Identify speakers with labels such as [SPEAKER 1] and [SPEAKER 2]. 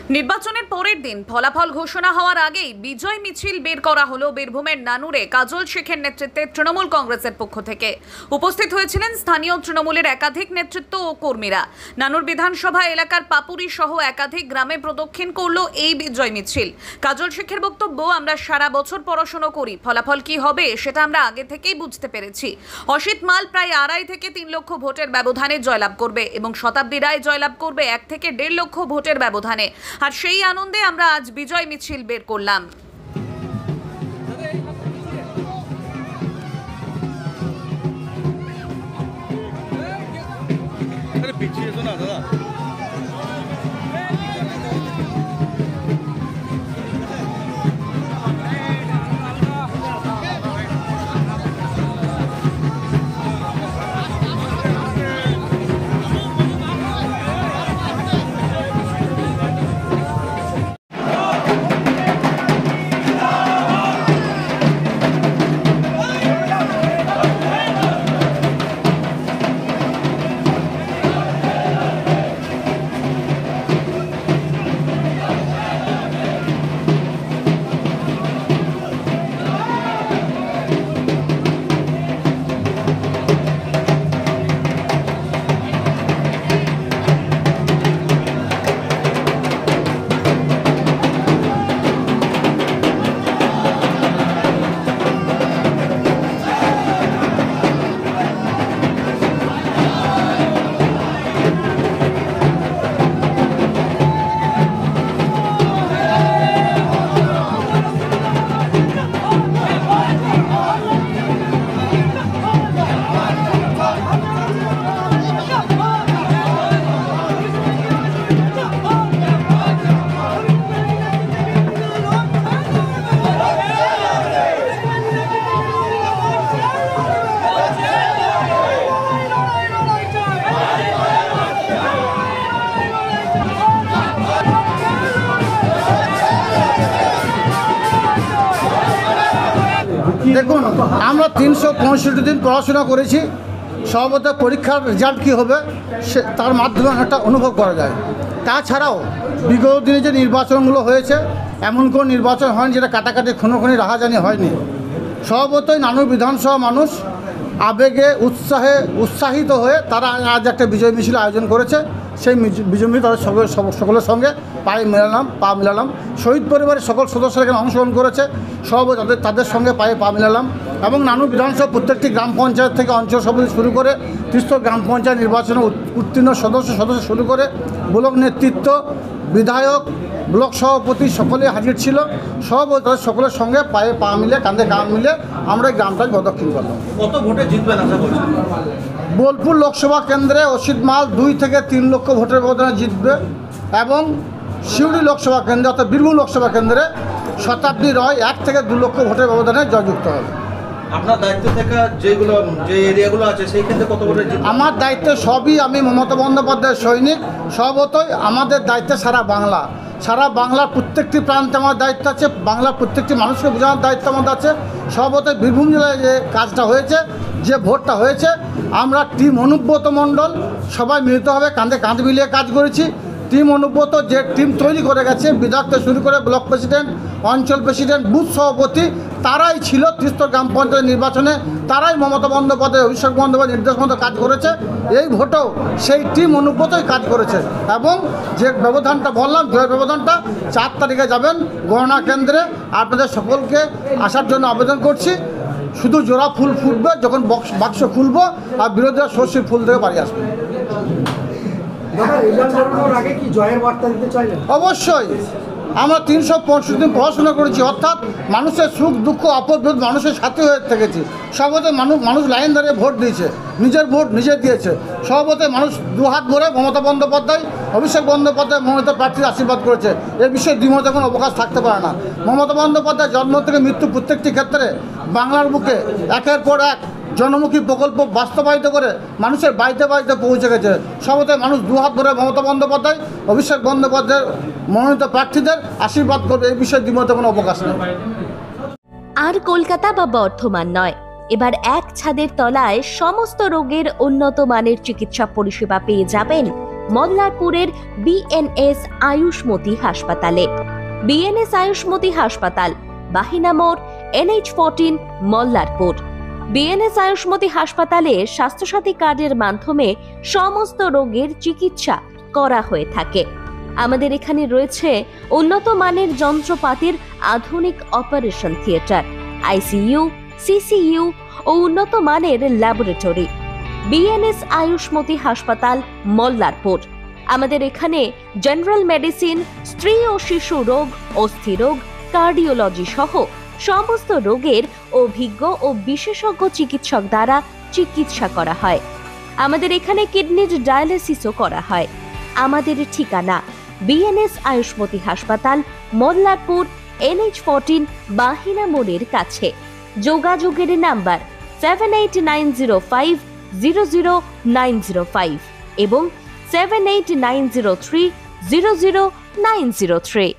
[SPEAKER 1] নির্বাচনের পরের দিন ফলাফল ঘোষণা হওয়ার আগেই বিজয় মিছিল বের করা হলো বীরভূমের নানুরে কাজল শেখের নেতৃত্বে তৃণমূল কংগ্রেসের পক্ষ থেকে। উপস্থিত হয়েছিলেন স্থানীয় তৃণমূলের একাধিক নেতৃত্ব ও কর্মীরা। নানুর বিধানসভা এলাকার পাপুরি সহ একাধিক গ্রামে প্রদক্ষিণ করল এই বিজয় মিছিল। কাজল শেখের বক্তব্য, আমরা সারা বছর পড়াশোনা করি, ফলাফল কি হবে সেটা আমরা আগে থেকেই বুঝতে পেরেছি। অসিত মাল প্রায় 2.5 থেকে 3 লক্ষ ভোটের ব্যবধানে জয়লাভ করবে এবং শতাব্দী রায় জয়লাভ করবে 1 থেকে 1.5 লক্ষ ভোটের ব্যবধানে। আর সেই আনন্দে আমরা আজ বিজয় মিছিল বের করলাম।
[SPEAKER 2] দেখুন, আমরা 365 দিন পড়াশোনা করেছি। সর্বদা পরীক্ষার রেজাল্ট কী হবে তার মাধ্যমে একটা অনুভব করা যায়। তাছাড়াও বিগত দিনে যে নির্বাচনগুলো হয়েছে, এমন কোনো নির্বাচন হয়নি যেটা কাটাকাটি খুনোখুনি রাহাজানি হয়নি। সর্বতই নানুর বিধানসভা মানুষ আবেগে উৎসাহিত হয়ে তারা আজ একটা বিজয় মিছিল আয়োজন করেছে। সেই বিজয় মিছিল তাদের সকলের সঙ্গে পা মিলালাম। শহীদ পরিবারের সকল সদস্যরা এখানে অংশগ্রহণ করেছে, সব তাদের সঙ্গে পা মিলালাম। এবং নানুর বিধানসভা প্রত্যেকটি গ্রাম পঞ্চায়েত থেকে অঞ্চল সমিতি শুরু করে ত্রিস্তর গ্রাম পঞ্চায়েত নির্বাচনে উত্তীর্ণ সদস্য শুরু করে ব্লক নেতৃত্ব, বিধায়ক, ব্লক সভাপতি সকলে হাজির ছিল। সব তাদের সকলের সঙ্গে পা মিলে কাঁধে কাঁধ মিলে আমরা এই গ্রামটাকে প্রদক্ষিণ করলাম।
[SPEAKER 3] কত ভোটে জিতবেন আশা করছেন?
[SPEAKER 2] বোলপুর লোকসভা কেন্দ্রে অসিত মাল 2 থেকে 3 লক্ষ ভোটের ব্যবধানে জিতবে এবং সিউড়ি লোকসভা কেন্দ্রে অর্থাৎ বীরভূম লোকসভা কেন্দ্রে শতাব্দী রায় 1 থেকে 2 লক্ষ ভোটের ব্যবধানে জয়যুক্ত হবে।
[SPEAKER 3] আপনার দায়িত্ব থেকে যে এরিয়াগুলো আছে সেই ক্ষেত্রে কত ভোটে জিতবে?
[SPEAKER 2] আমার দায়িত্ব সবই, আমি মমতা বন্দ্যোপাধ্যায়ের সৈনিক। সর্বতই আমাদের দায়িত্বে সারা বাংলার প্রত্যেকটি প্রান্তে আমার দায়িত্ব আছে। বাংলার প্রত্যেকটি মানুষকে বোঝানোর দায়িত্ব আমাদের আছে। সর্বতই বীরভূম জেলায় যে কাজটা হয়েছে, যে ভোটটা হয়েছে, আমরা টিম অনুব্রত মণ্ডল সবাই মিলিতভাবে কাঁধে কাঁধ মিলিয়ে কাজ করেছি। টিম অনুব্রত যে টিম তৈরি করে গেছে, বিধায়ক থেকে শুরু করে ব্লক প্রেসিডেন্ট, অঞ্চল প্রেসিডেন্ট, বুথ সভাপতি, তারাই ছিল ত্রিস্তর গ্রাম পঞ্চায়েত নির্বাচনে। তারাই মমতা বন্দ্যোপাধ্যায়, অভিষেক বন্দ্যোপাধ্যায় নির্দেশ মতো কাজ করেছে। এই ভোটেও সেই টিম অনুব্রতই কাজ করেছে। এবং যে ব্যবধানটা বললাম, জয়ের ব্যবধানটা 4 তারিখে যাবেন গণনা কেন্দ্রে। আপনাদের সকলকে আসার জন্য আবেদন করছি। শুধু জোড়া ফুল ফুটবে যখন বাক্স খুলবো, আর বিরোধীরা সর্ষের ফুল থেকে বাড়ি আসবে। অবশ্যই আমরা 365 দিন পড়াশোনা করেছি, অর্থাৎ মানুষের সুখ দুঃখ আপদ মানুষের সাথে হয়ে থেকেছি। সর্বদাই মানুষ লাইন দাঁড়িয়ে ভোট দিয়েছে, নিজের ভোট নিজে দিয়েছে। সর্বদাই মানুষ 2 হাত ভরে মমতা বন্দ্যোপাধ্যায়, অভিষেক বন্দ্যোপাধ্যায় মনোনীত প্রার্থীর আশীর্বাদ করেছে। এ বিষয়ে দ্বিমত কোনো অবকাশ থাকতে পারে না। মমতা বন্দ্যোপাধ্যায় জন্ম থেকে মৃত্যু প্রত্যেকটি ক্ষেত্রে বাংলার বুকে একের পর এক জনমুখী প্রকল্প বাস্তবায়িত করে মানুষের বাড়িতে বাড়িতে পৌঁছে গেছে। সর্বদাই মানুষ 2 হাত ধরে মমতা বন্দ্যোপাধ্যায়, অভিষেক বন্দ্যোপাধ্যায়ের মনোনীত প্রার্থীদের আশীর্বাদ করবে। এই বিষয়ে দ্বিমত কোনো অবকাশ নেই।
[SPEAKER 4] আর কলকাতা বা বর্ধমান নয়, এবার এক ছাদের তলায় সমস্ত রোগের উন্নত মানের চিকিৎসা পরিষেবা পেয়ে যাবেন মল্লারপুরের বিএনএস আয়ুষ্মতি হাসপাতালে। বিএনএস আয়ুষ্মতি হাসপাতাল, বাহিনা মোড়, NH14, মল্লারপুর। বিএনএস আয়ুষ্মতি হাসপাতালে স্বাস্থ্যসাথী কার্ডের মাধ্যমে সমস্ত রোগের চিকিৎসা করা হয়ে থাকে। আমাদের এখানে রয়েছে উন্নত মানের যন্ত্রপাতির আধুনিক অপারেশন থিয়েটার, ICU, CCU ও উন্নত মানের ল্যাবরেটরি। বিএনএস আয়ুষ্মতি হাসপাতাল, মল্লারপুর। আমাদের এখানে জেনারেল মেডিসিন, স্ত্রী ও শিশু রোগ, অস্থিরোগ, কার্ডিওলজি সহ সমস্ত রোগের অভিজ্ঞ ও বিশেষজ্ঞ চিকিৎসক দ্বারা চিকিৎসা করা হয়। আমাদের এখানে কিডনির ডায়ালিসিসও করা হয়। আমাদের ঠিকানা বিএনএস আয়ুষ্মতি হাসপাতাল, মল্লারপুর, NH14, বাহিনা মোড়ের কাছে। যোগাযোগের নাম্বার 7890500905 এবং 7890300903।